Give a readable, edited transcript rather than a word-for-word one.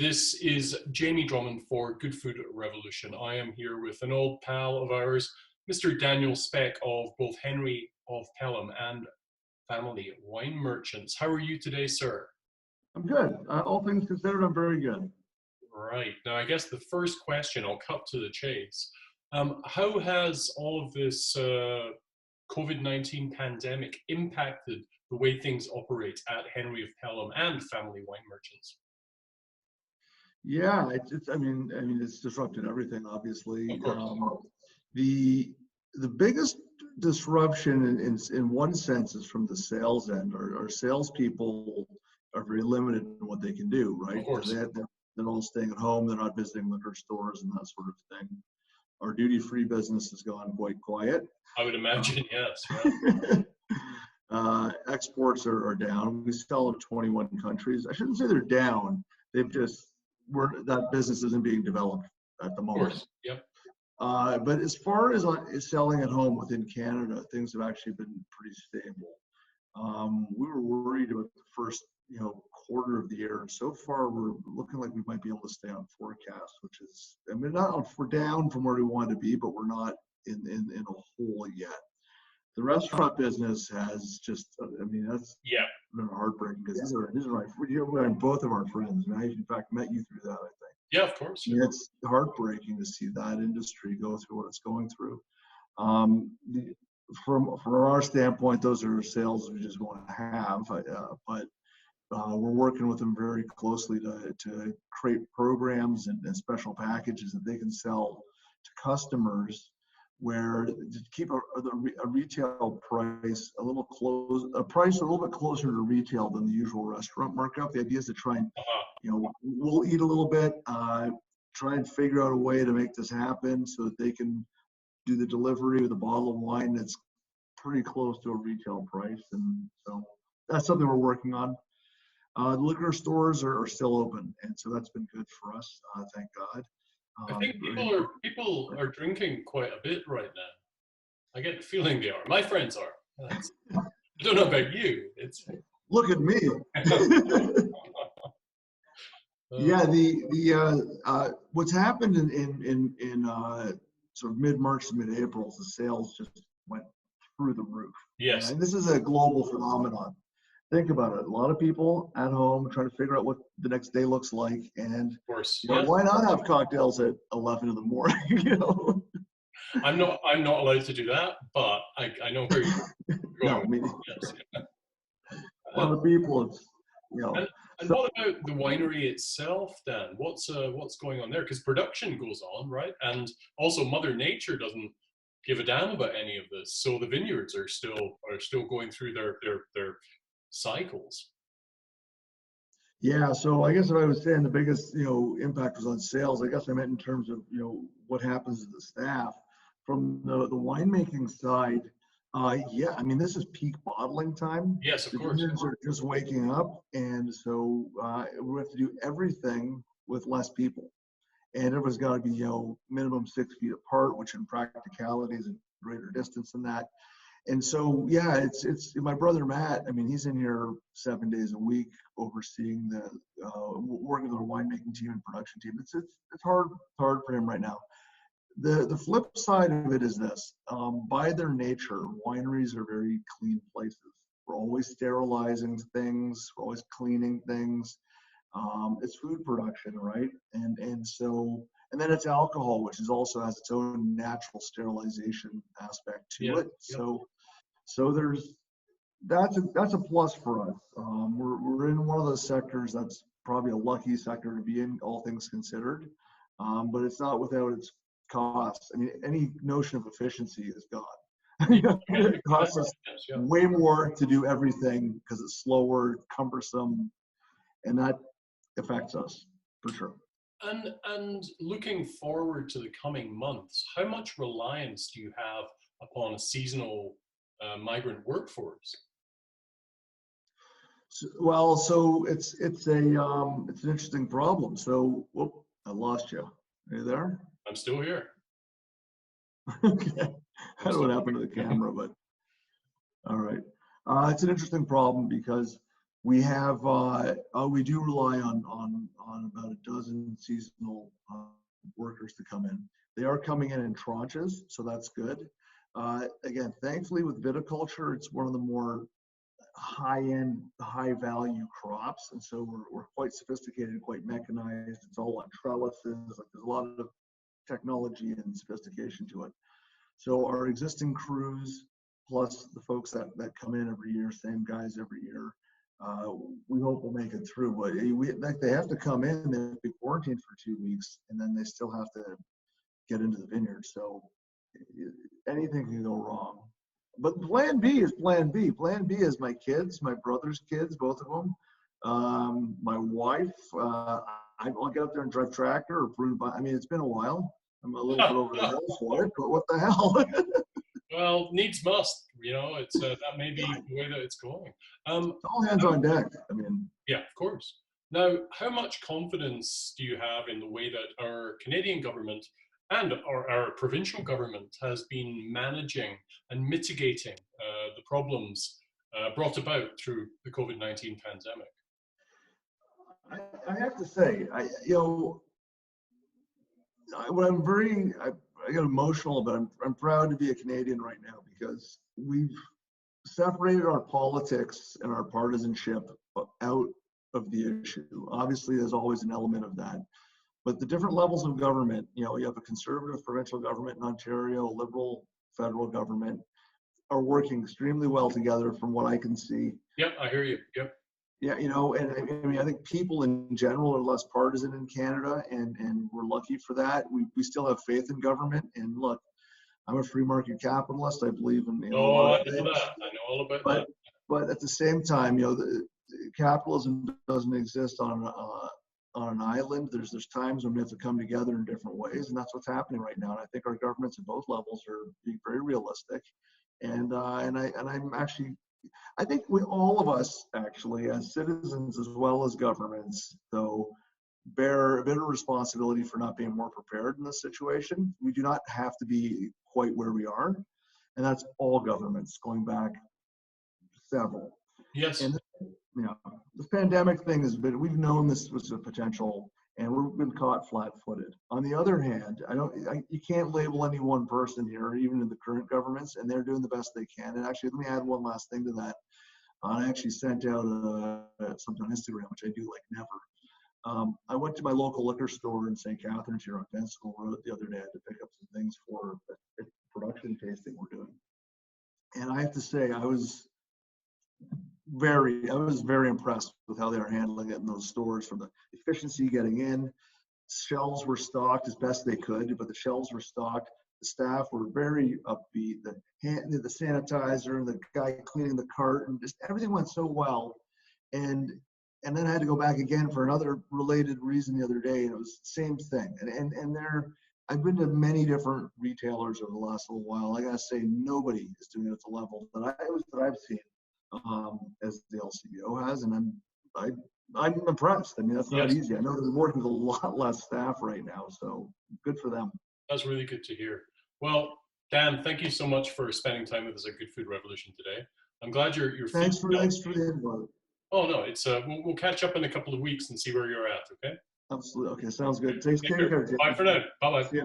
This is Jamie Drummond for Good Food Revolution. I am here with an old pal of ours, Mr. Daniel Speck of both Henry of Pelham and Family Wine Merchants. How are you today, sir? I'm good. All things considered, I'm very good. Right. Now, I guess the first question, I'll cut to the chase. How has all of this COVID-19 pandemic impacted the way things operate at Henry of Pelham and Family Wine Merchants? Yeah, I mean, it's disrupted everything, obviously. Of course. The biggest disruption in one sense is from the sales end. Our salespeople are very limited in what they can do, right? Of course. They're all staying at home. They're not visiting liquor stores and that sort of thing. Our duty-free business has gone quite quiet. I would imagine, yes. Yeah. Exports are down. We sell in 21 countries. I shouldn't say they're down. That business isn't being developed at the moment. Of course, yep. But as far as selling at home within Canada, things have actually been pretty stable. We were worried about the first, quarter of the year, and so far we're looking like we might be able to stay on forecast, which is, we're down from where we want to be, but we're not in a hole yet. The restaurant business has just, that's been heartbreaking because these are both of our friends. And I, in fact, met you through that, I think. Yeah, of course. Yeah. It's heartbreaking to see that industry go through what it's going through. From our standpoint, those are sales we just want to have, but we're working with them very closely to create programs and special packages that they can sell to customers, where to keep a retail price a little bit closer to retail than the usual restaurant markup. The idea is to try and, we'll eat a little bit, try and figure out a way to make this happen so that they can do the delivery with a bottle of wine that's pretty close to a retail price. And so that's something we're working on. The liquor stores are still open, and so that's been good for us, thank God. I think people are drinking quite a bit right now. I get the feeling they are. My friends are. I don't know about you. Look at me. Yeah, what's happened in sort of mid-March to mid-April, the sales just went through the roof. Yes. And this is a global phenomenon. Think about it. A lot of people at home trying to figure out what the next day looks like, and of course, why not have cocktails at 11 in the morning? I'm not allowed to do that, but I know where you're going. No, yes. A lot of people, And what about the winery itself, Dan? What's going on there? Because production goes on, right? And also Mother Nature doesn't give a damn about any of this. So the vineyards are still going through their cycles. Yeah, so I guess if I was saying the biggest impact was on sales, I guess I meant in terms of what happens to the staff. From the winemaking side, this is peak bottling time. Yes, of course. The vineyards are just waking up, and so we have to do everything with less people, and everyone's got to be minimum 6 feet apart, which in practicality is a greater distance than that. And so, it's my brother Matt. He's in here 7 days a week, overseeing the working with our winemaking team and production team. It's hard for him right now. The flip side of it is this: by their nature, wineries are very clean places. We're always sterilizing things. We're always cleaning things. It's food production, right? And then it's alcohol, which also has its own natural sterilization aspect to it. So that's a plus for us. We're in one of those sectors that's probably a lucky sector to be in, all things considered. But it's not without its costs. Any notion of efficiency is gone. It costs us way more to do everything because it's slower, cumbersome, and that affects us for sure. And looking forward to the coming months, how much reliance do you have upon a seasonal migrant workforce? So it's an interesting problem. So, I lost you. Are you there? I'm still here. Okay. I don't know what happened to the camera, but all right. It's an interesting problem because We have we do rely on about a dozen seasonal workers to come in. They are coming in tranches, so that's good. Again, thankfully with viticulture, it's one of the more high-end, high-value crops, and so we're quite sophisticated, quite mechanized. It's all on trellises. Like there's a lot of technology and sophistication to it. So our existing crews, plus the folks that come in every year, same guys every year, we hope we'll make it through. But like they have to come in, they have to be quarantined for 2 weeks, and then they still have to get into the vineyard. So anything can go wrong. But plan B is plan B. Plan B is my kids, my brother's kids, both of them. My wife, I'll get up there and drive tractor or prune by. I mean, it's been a while. I'm a little bit over the hill for it, but what the hell? Well, needs must. You know, it's that may be the way that it's going. All hands on deck. I mean, yeah, of course. Now, how much confidence do you have in the way that our Canadian government and our provincial government has been managing and mitigating the problems brought about through the COVID-19 pandemic? I have to say, what I get emotional, but I'm proud to be a Canadian right now because we've separated our politics and our partisanship out of the issue. Obviously, there's always an element of that. But the different levels of government, you have a conservative provincial government in Ontario, a liberal federal government, are working extremely well together from what I can see. Yep, I hear you. Yep. Yeah, and I mean, I think people in general are less partisan in Canada, and we're lucky for that. We still have faith in government. And look, I'm a free market capitalist. I believe in a lot of things. I know that. I know all about that. But at the same time, the capitalism doesn't exist on an island. There's times when we have to come together in different ways, and that's what's happening right now. And I think our governments at both levels are being very realistic. And I'm actually, I think all of us actually, as citizens as well as governments, though, bear a bit of responsibility for not being more prepared in this situation. We do not have to be quite where we are, and that's all governments going back several. Yes. And this pandemic thing has been, we've known this was a potential, and we've been caught flat-footed. On the other hand, you can't label any one person here, even in the current governments, and they're doing the best they can. And actually, let me add one last thing to that. I actually sent out something on Instagram, which I do like never. I went to my local liquor store in St. Catharines here on Pensacola Road the other day to pick up some things for a production tasting we're doing. And I have to say, I was very impressed with how they were handling it in those stores, from the efficiency getting in. Shelves were stocked as best they could, but the shelves were stocked. The staff were very upbeat. The sanitizer and the guy cleaning the cart, and just everything went so well. And then I had to go back again for another related reason the other day, and it was the same thing. And I've been to many different retailers over the last little while. I gotta say, nobody is doing it at the level that I've seen as the LCBO has, and I'm impressed. I mean, that's not easy. I know they're working with a lot less staff right now, so good for them. That's really good to hear. Well, Dan, thank you so much for spending time with us at Good Food Revolution today. I'm glad you're thanks for the invite. Oh no, it's we'll catch up in a couple of weeks and see where you're at. Okay. Absolutely. Okay, sounds good. Take care. Bye for now. Bye bye.